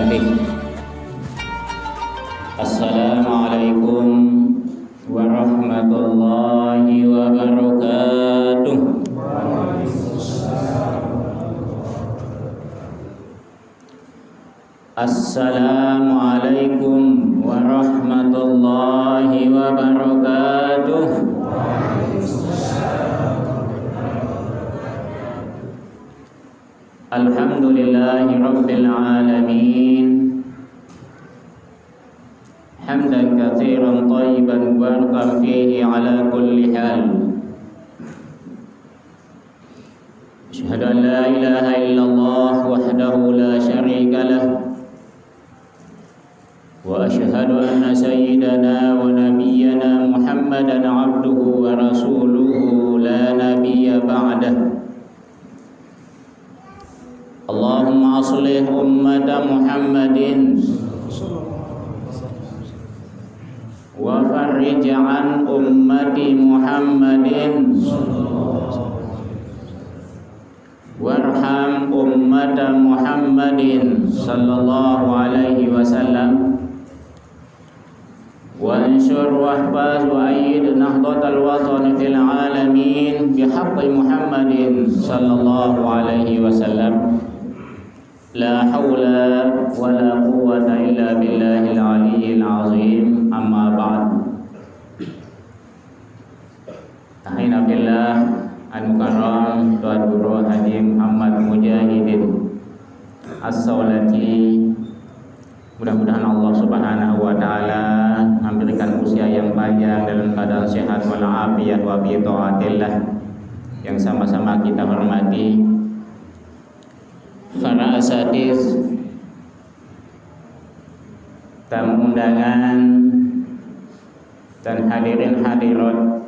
barakatuh. Assalamualaikum warahmatullahi wabarakatuh. Assalamualaikum warahmatullahi wabarakatuh. Alhamdulillahi rabbil alamin. Hamdan katsiran thayyiban mubarakan fihi ala kulli hal. Asyhadu an la ilaha illallah wahdahu la syarika lah. Wa asyhadu anna sayyidana wa nabiyyana Muhammadan abduhu wa rasuluhu la nabiyya ba'dah. Allahumma aslih ummata Muhammadin wa farrij an ummati Muhammadin warham ummata Muhammadin sallallahu alaihi wasallam wa ansur wahfaz wa ayyid nahdatal watan fil alamin bihaqqi Muhammadin sallallahu alaihi wasallam. La haula wa la quwwata illa billahil aliyyil azim. Amma ba'd. Tahina billah al-mukarram Tuan Guru Haji Muhammad Mujahidin As-Sawlati. Mudah-mudahan Allah Subhanahu wa taala memberikan usia yang panjang dalam keadaan sehat walafiat wa bi taatillah. Yang sama-sama kita hormati para asatiz, tamu undangan dan hadirin hadirat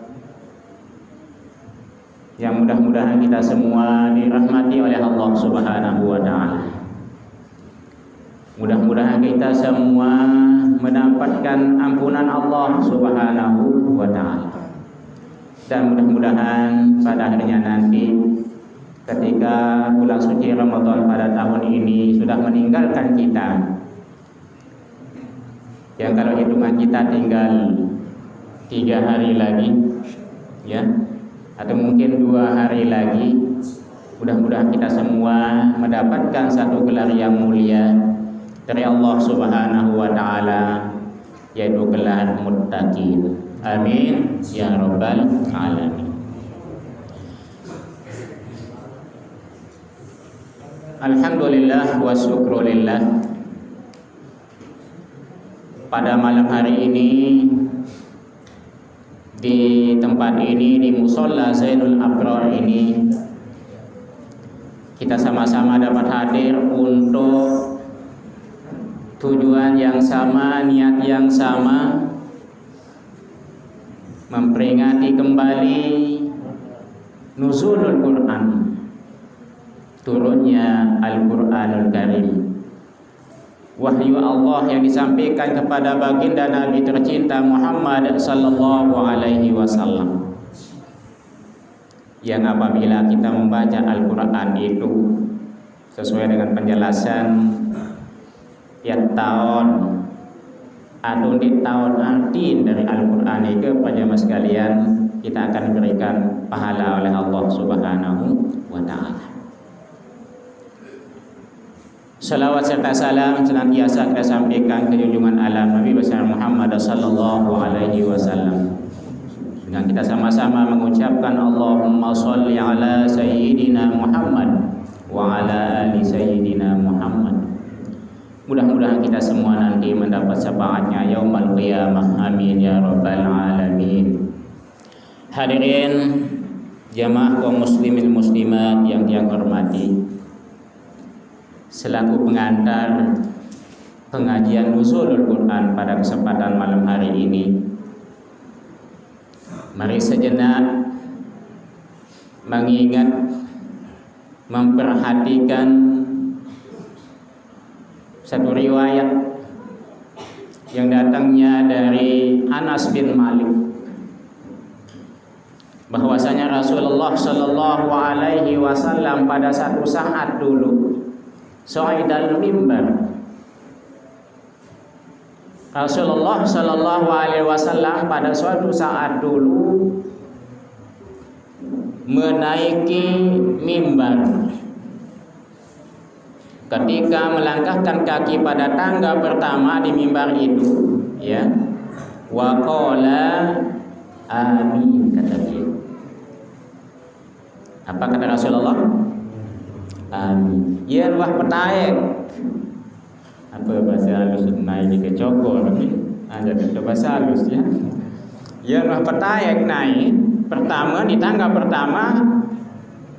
yang mudah-mudahan kita semua dirahmati oleh Allah Subhanahu wa taala. Mudah-mudahan kita semua mendapatkan ampunan Allah Subhanahu wa taala. Dan mudah-mudahan pada harinya nanti ketika bulan suci Ramadan pada tahun ini sudah meninggalkan kita, yang kalau hitungan kita tinggal 3 hari lagi, ya, atau mungkin 2 hari lagi, mudah-mudahan kita semua mendapatkan satu gelar yang mulia dari Allah Subhanahu wa taala, yaitu gelar muttaqin. Amin ya rabbal alamin. Alhamdulillah wa syukrulillah. Pada malam hari ini di tempat ini, di Musholla Zainul Abrar ini, kita sama-sama dapat hadir untuk tujuan yang sama, niat yang sama, memperingati kembali nuzulul Quran, turunnya Al-Quranul Karim, wahyu Allah yang disampaikan kepada baginda Nabi tercinta Muhammad sallallahu alaihi wasallam, yang apabila kita membaca Al-Quran itu sesuai dengan penjelasan tiap tahun atau di tahun arti dari Al-Quran itu, pada mas sekalian, kita akan diberikan pahala oleh Allah Subhanahu wa ta'ala. Salawat serta salam senantiasa kita sampaikan ke junjungan alam Nabi besar Muhammad sallallahu alaihi wasallam. Dengan kita sama-sama mengucapkan Allahumma sholli ala sayyidina Muhammad wa ala ali sayyidina Muhammad. Mudah-mudahan kita semua nanti mendapat syafaatnya yaumul qiyamah. Amin ya rabbal alamin. Hadirin jamaah kaum muslimin muslimat yang hormati, selaku pengantar pengajian nuzulul Quran pada kesempatan malam hari ini, mari sejenak mengingat, memperhatikan satu riwayat yang datangnya dari Anas bin Malik, bahwasanya Rasulullah Shallallahu Alaihi Wasallam pada satu saat dulu Sa'idal mimbar, Rasulullah Shallallahu Alaihi Wasallam pada suatu saat dulu menaiki mimbar. Ketika melangkahkan kaki pada tangga pertama di mimbar itu, ya, wa qala amin, kata dia. Apa kata Rasulullah? Amin. Yen wah petaek. Apa bahasa halus naik di kecokor tapi ada bahasa halus ya. Yen wah petaek naik pertama di tangga pertama,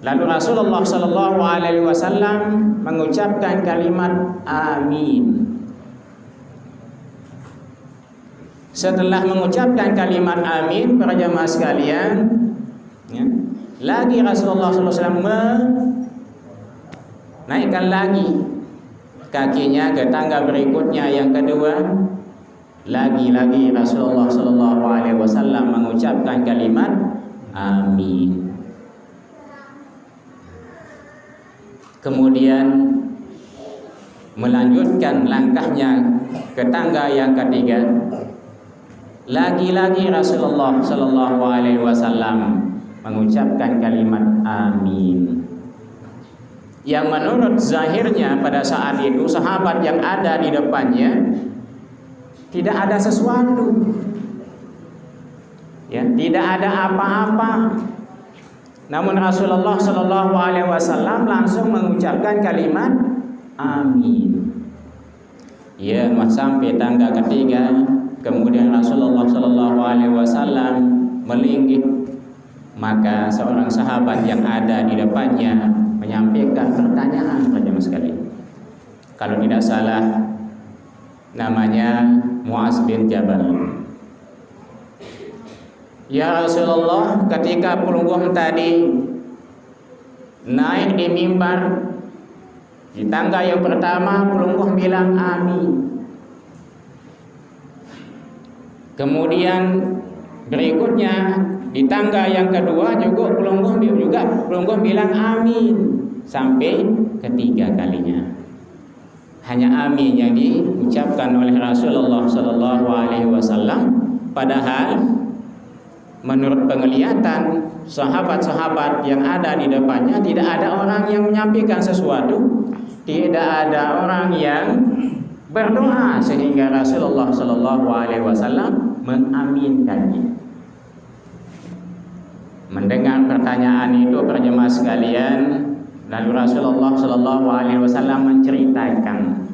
lalu Rasulullah Shallallahu Alaihi Wasallam mengucapkan kalimat amin. Setelah mengucapkan kalimat amin, para jamaah sekalian, ya, lagi Rasulullah SAW menaikkan lagi kakinya ke tangga berikutnya yang kedua. Lagi-lagi Rasulullah SAW mengucapkan kalimat amin. Kemudian melanjutkan langkahnya ke tangga yang ketiga. Lagi-lagi Rasulullah Sallallahu Alaihi Wasallam mengucapkan kalimat amin. Yang menurut zahirnya pada saat itu sahabat yang ada di depannya tidak ada sesuatu, ya, tidak ada apa-apa. Namun Rasulullah Sallallahu Alaihi Wasallam langsung mengucapkan kalimat amin. Ya, sampai tangga ketiga. Kemudian Rasulullah Shallallahu Alaihi Wasallam melinggih, maka seorang sahabat yang ada di depannya menyampaikan pertanyaan kepada sekali. Kalau tidak salah, namanya Muaz bin Jabal. Ya Rasulullah, ketika pelungguh tadi naik di mimbar di tangga yang pertama, pelungguh bilang amin. Kemudian berikutnya di tangga yang kedua juga pelungguh bilang amin sampai ketiga kalinya. Hanya amin yang diucapkan oleh Rasulullah Sallallahu Alaihi Wasallam. Padahal menurut penglihatan sahabat-sahabat yang ada di depannya tidak ada orang yang menyampaikan sesuatu, tidak ada orang yang berdoa sehingga Rasulullah Sallallahu Alaihi Wasallam mengaminkannya. Mendengar pertanyaan itu para jemaah sekalian, lalu Rasulullah Sallallahu Alaihi Wasallam menceritakan,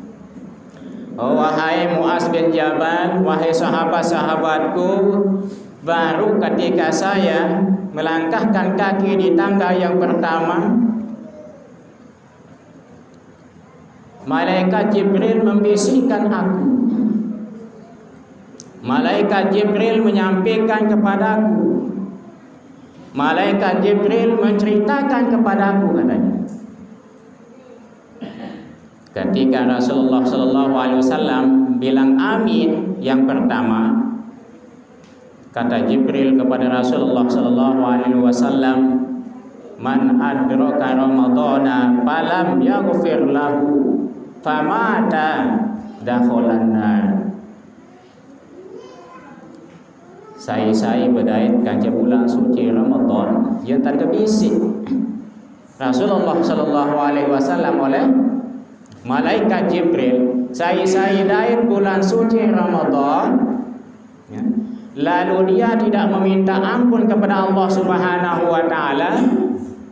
oh wahai Muaz bin Jabal, wahai sahabat-sahabatku, baru ketika saya melangkahkan kaki di tangga yang pertama, malaikat Jibril membisikkan aku. Malaikat Jibril menyampaikan kepadaku. Malaikat Jibril menceritakan kepadaku, katanya. Ketika Rasulullah Sallallahu Alaihi Wasallam bilang amin yang pertama, kata Jibril kepada Rasulullah Sallallahu Alaihi Wasallam, man adraka ramadhana falam yaghfir lahu famata dakhalan nar. Saya berdait kanca bulan suci Ramadan yang terkebisik Rasulullah Sallallahu Alaihi Wasallam oleh malaikat Jibril. Saya dait bulan suci Ramadan, ya, lalu dia tidak meminta ampun kepada Allah Subhanahu Wa Taala,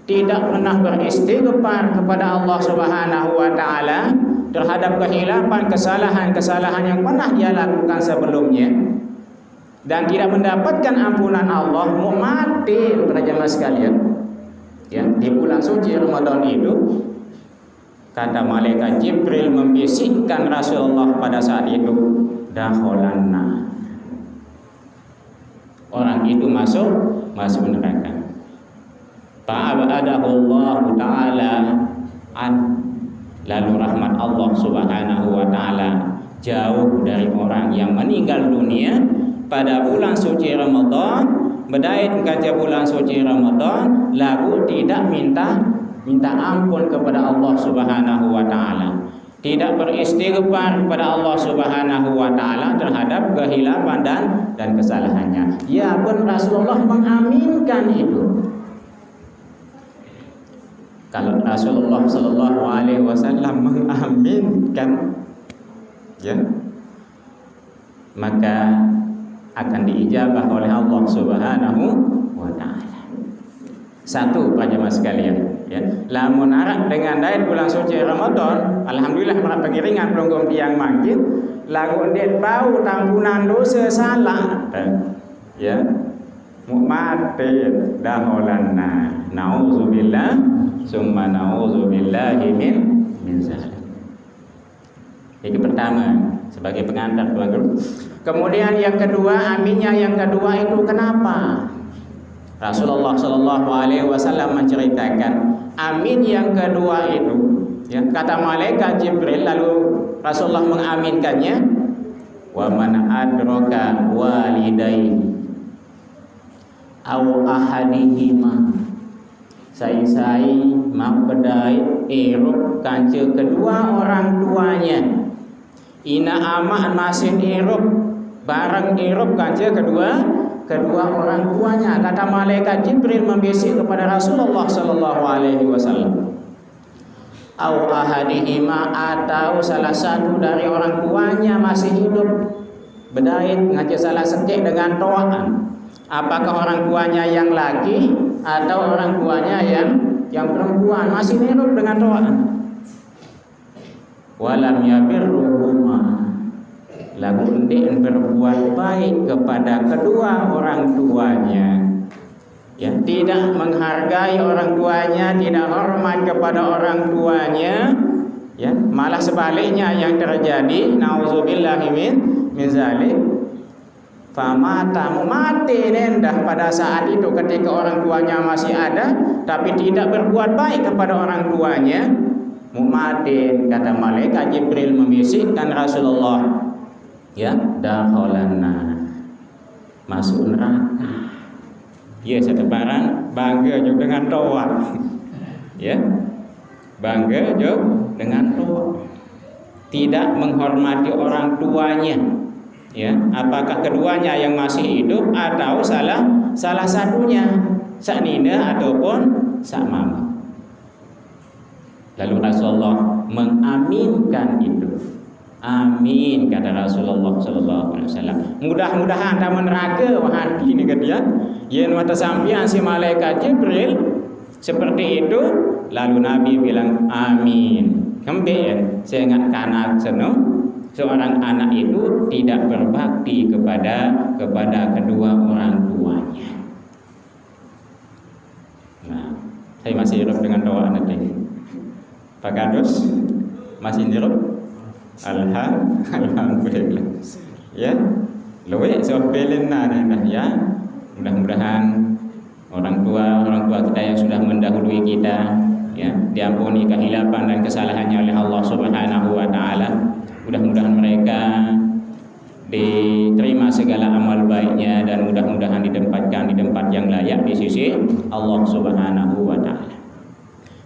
tidak pernah beristighfar kepada Allah Subhanahu Wa Taala terhadap kehilapan, kesalahan yang pernah dia lakukan sebelumnya, dan tidak mendapatkan ampunan Allah, mau mati para jemaah sekalian. Ya, di bulan suci Ramadan itu, kata malaikat Jibril membisikkan Rasulullah pada saat itu, dakhalanna. Orang itu masuk neraka. Fa'abadahu Allah Ta'ala an, lalu rahmat Allah Subhanahu Wa Ta'ala jauh dari orang yang meninggal dunia pada bulan suci Ramadan, berdait kaca bulan suci Ramadan, lalu tidak minta ampun kepada Allah Subhanahu Wa Ta'ala. tidak beristighfar kepada Allah Subhanahu wa taala terhadap kehilapan dan kesalahannya. Ya pun Rasulullah mengaminkan itu. Kalau Rasulullah sallallahu alaihi wasallam mengaminkan, ya, maka akan diijabah oleh Allah Subhanahu wa taala. Satu Pak jemaah sekalian, ya. Lamun arah dengan dait bulan suci Ramadan, alhamdulillah marak pengiringan pelunggum tiang mangkit, lagu det bau tampunan dosa salah, ya. Mati daholanna. Nauzubillah summa nauzubillahi min zalik. Itu pertama sebagai pengantar Tuan Guru. Kemudian yang kedua, aminnya yang kedua itu kenapa? Rasulullah Shallallahu Alaihi Wasallam menceritakan amin yang kedua itu, ya, kata malaikat Jibril, lalu Rasulullah mengaminkannya, wa man adraka walidayhi aw ahadihima, sai mau bedai irup kanca kedua orang tuanya, ina amak masin irup barang irup kanca kedua orang tuanya. Kata malaikat Jibril membisik kepada Rasulullah sallallahu alaihi wasallam, au ahadihima, atau salah satu dari orang tuanya masih hidup, bedait ngajak salah sekek dengan toaan. Apakah orang tuanya yang laki atau orang tuanya yang perempuan masih hidup dengan toaan. Walam yabirruhuma, lagu ndek berbuat baik kepada kedua orang tuanya, ya, tidak menghargai orang tuanya, tidak hormat kepada orang tuanya, ya, malah sebaliknya yang terjadi, nauzubillahi min zalik, famata, mati nendah pada saat itu ketika orang tuanya masih ada tapi tidak berbuat baik kepada orang tuanya, mumatin, kata malaikat Jibril membisikkan Rasulullah, ya, dakhalana, masuk neraka. Ya, setebaran bangga juga dengan toa, ya, bangga juga dengan toa, tidak menghormati orang tuanya, ya, apakah keduanya yang masih hidup atau salah satunya, sak nina ataupun sak mama. Lalu Rasulullah mengaminkan itu. Amin, kata Rasulullah sallallahu alaihi wasallam. Mudah-mudahan tak neraka wahati ni kata dia. Yen mata sampian si malaikat Jibril seperti itu, lalu Nabi bilang amin. Kemudian saya ingat kanak seno, seorang anak itu tidak berbakti kepada kedua orang tuanya. Nah, saya masih hidup dengan doa nanti. Pak Kadus masih hidup? Alhamdulillah, ya, luwe sobelin ya. Mudah-mudahan orang tua kita yang sudah mendahului kita, ya, diampuni kehilapan dan kesalahannya oleh Allah Subhanahu wa taala. Mudah-mudahan mereka diterima segala amal baiknya dan mudah-mudahan ditempatkan di tempat yang layak di sisi Allah Subhanahu wa taala.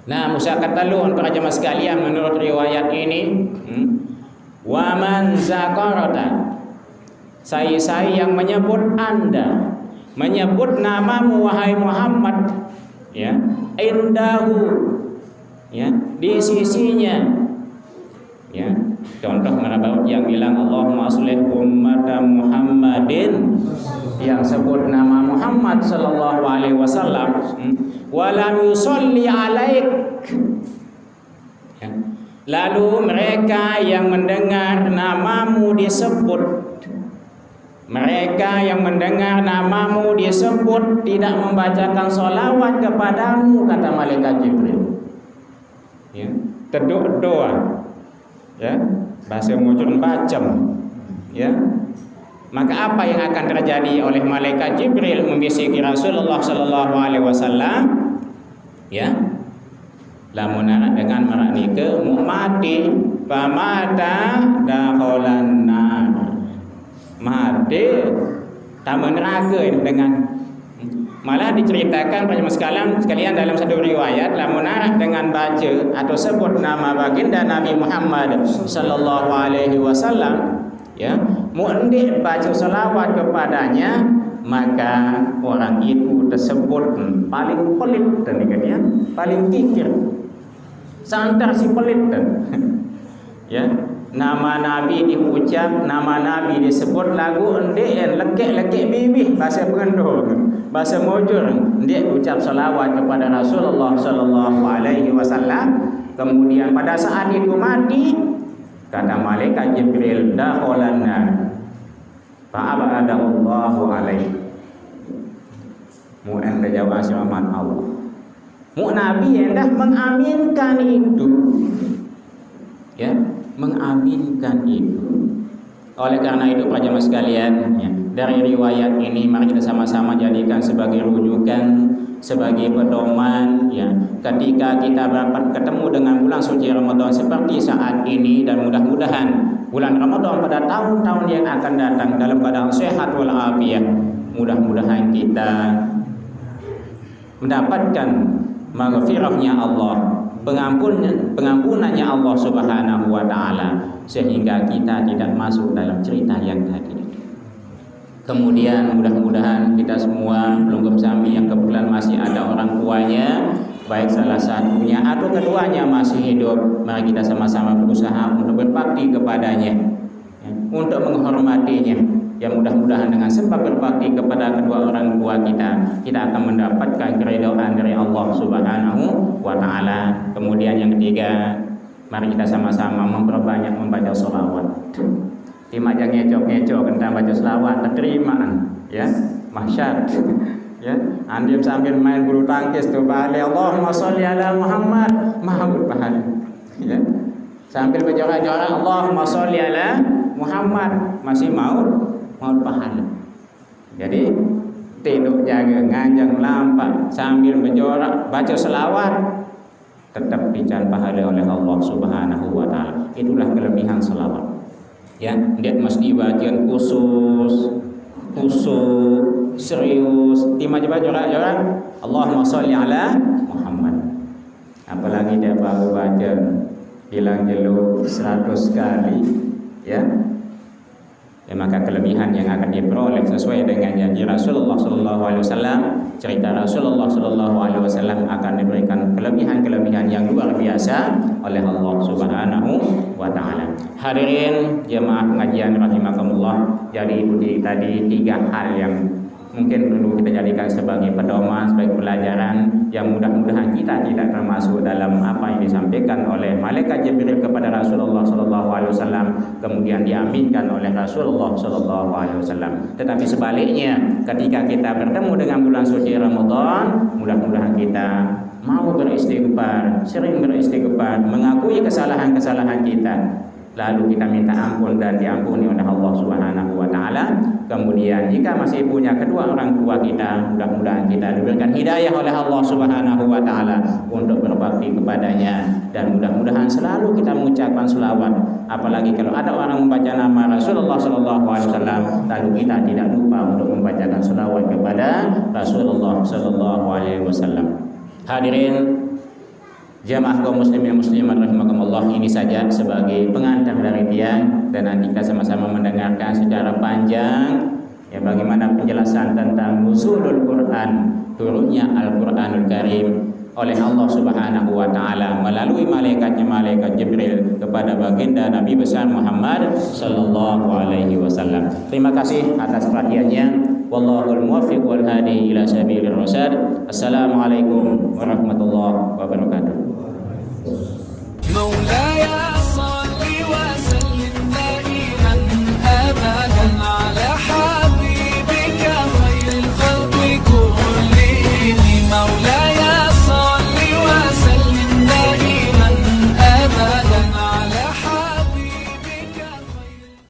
Nah, musyakat talun para jemaah sekalian, menurut riwayat ini, wa man zakarata, saya yang menyebut Anda, menyebut namamu wahai Muhammad, ya, indahu, ya, di sisinya, ya. Contoh mana yang bilang Allahumma sholli ummata Muhammadin, yang sebut nama Muhammad sallallahu alaihi wasallam, walam yusolli alaik, ya. Lalu mereka yang mendengar namamu disebut, mereka yang mendengar namamu disebut tidak membacakan sholawat kepadamu, kata malaikat Jibril, ya, teduk doa, ya, bahasa mujun bacem, ya, maka apa yang akan terjadi oleh malaikat Jibril membisiki Rasulullah sallallahu alaihi wasallam, ya, lamun dengan meraknike mati pamata dakhalan nar, mati taman neraka dengan Malah diceritakan banyak sekalian dalam satu riwayat lamun dengan baca atau sebut nama baginda Nabi Muhammad sallallahu alaihi wasallam, ya, mu'ndi baca selawat kepadanya, maka orang itu tersebut paling pelit dan ya, paling kikir, santar si pelit dan ya. Nama Nabi diucap, nama Nabi disebut, lagu endek lekek-lekek bibih bahasa pengendor, bahasa mujur, endek ucap salawat kepada Rasulullah sallallahu alaihi wasallam. Kemudian pada saat itu mati, kata malaikat Jibril, dakhalanna fa'abadallahu alaihi. Mu'en jawab selamat Allah. Nabi hendak mengaminkan itu, ya, mengaminkan itu. Oleh karena itu para jemaah sekalian, ya, dari riwayat ini mari kita sama-sama jadikan sebagai rujukan, sebagai pedoman, ya, ketika kita dapat ketemu dengan bulan suci Ramadan seperti saat ini, dan mudah-mudahan bulan Ramadan pada tahun-tahun yang akan datang dalam keadaan sehat walafiat, mudah-mudahan kita mendapatkan maghfirahnya Allah, pengampunannya Allah Subhanahu wa taala, sehingga kita tidak masuk dalam cerita yang tadi. Kemudian mudah-mudahan kita semua pelunggup sami yang kebetulan masih ada orang tuanya, baik salah satunya atau keduanya masih hidup, mari kita sama-sama berusaha untuk berbakti kepadanya, ya, untuk menghormatinya. Ya, mudah-mudahan dengan sebab berbakti kepada kedua orang tua kita, kita akan mendapatkan keridhaan dari Allah Subhanahu wa taala. Kemudian yang ketiga, mari kita sama-sama memperbanyak membaca sholawat. Tidak aja ngecok-ngecok tentang baca sholawat, terimaan, ya, mahsyad, ya. Andim sambil main bulu tangkis tuh, balik Allahumma sholli ala Muhammad, mahabut pahala, ya. Sambil berjorak-jorak Allahumma sholli ala Muhammad, masih mau pahala. Jadi tidak jaga nganjang lampak sambil berjorak baca selawat, tetap dican pahala oleh Allah Subhanahu wa taala. Itulah kelebihan selawat. Ya, dia mesti bacaan khusus, serius, timah jorak-jorak Allahumma sholli ala Muhammad. Apalagi dia baru baca bilang jeluk 100 kali, ya. Ya, maka kelebihan yang akan diperoleh sesuai dengan janji Rasulullah sallallahu alaihi wasallam, cerita Rasulullah sallallahu alaihi wasallam akan diberikan kelebihan-kelebihan yang luar biasa oleh Allah Subhanahu wa taala. Hadirin jemaah pengajian rahimakumullah, jadi itu tadi 3 hal yang mungkin perlu kita jadikan sebagai pedoman, sebagai pelajaran, yang mudah-mudahan kita tidak termasuk dalam apa yang disampaikan oleh malaikat Jibril kepada Rasulullah sallallahu alaihi wasallam kemudian diaminkan oleh Rasulullah sallallahu alaihi wasallam. Tetapi sebaliknya, ketika kita bertemu dengan bulan suci Ramadan, mudah-mudahan kita mau beristighfar, sering beristighfar, mengakui kesalahan-kesalahan kita, lalu kita minta ampun dan diampuni oleh Allah Subhanahu wa taala. Kemudian jika masih punya kedua orang tua kita, mudah-mudahan kita diberikan hidayah oleh Allah Subhanahu wa taala untuk berbakti kepadanya, dan mudah-mudahan selalu kita mengucapkan selawat. Apalagi kalau ada orang membaca nama Rasulullah sallallahu alaihi wasallam, lalu kita tidak lupa untuk membacakan selawat kepada Rasulullah sallallahu alaihi wasallam. Hadirin jamaah kaum muslimin muslimat rahimakumullah, ini saja sebagai pengantar dari dia, dan nanti kita sama-sama mendengarkan secara panjang, ya, bagaimana penjelasan tentang nuzulul Quran, turunnya Al-Quranul Karim oleh Allah Subhanahu wa taala melalui malaikat Jibril kepada baginda Nabi besar Muhammad sallallahu alaihi wasallam. Terima kasih atas perhatiannya. Wallahul muwaffiq wal hadi ila sabilir rasyad. Assalamualaikum warahmatullahi wabarakatuh.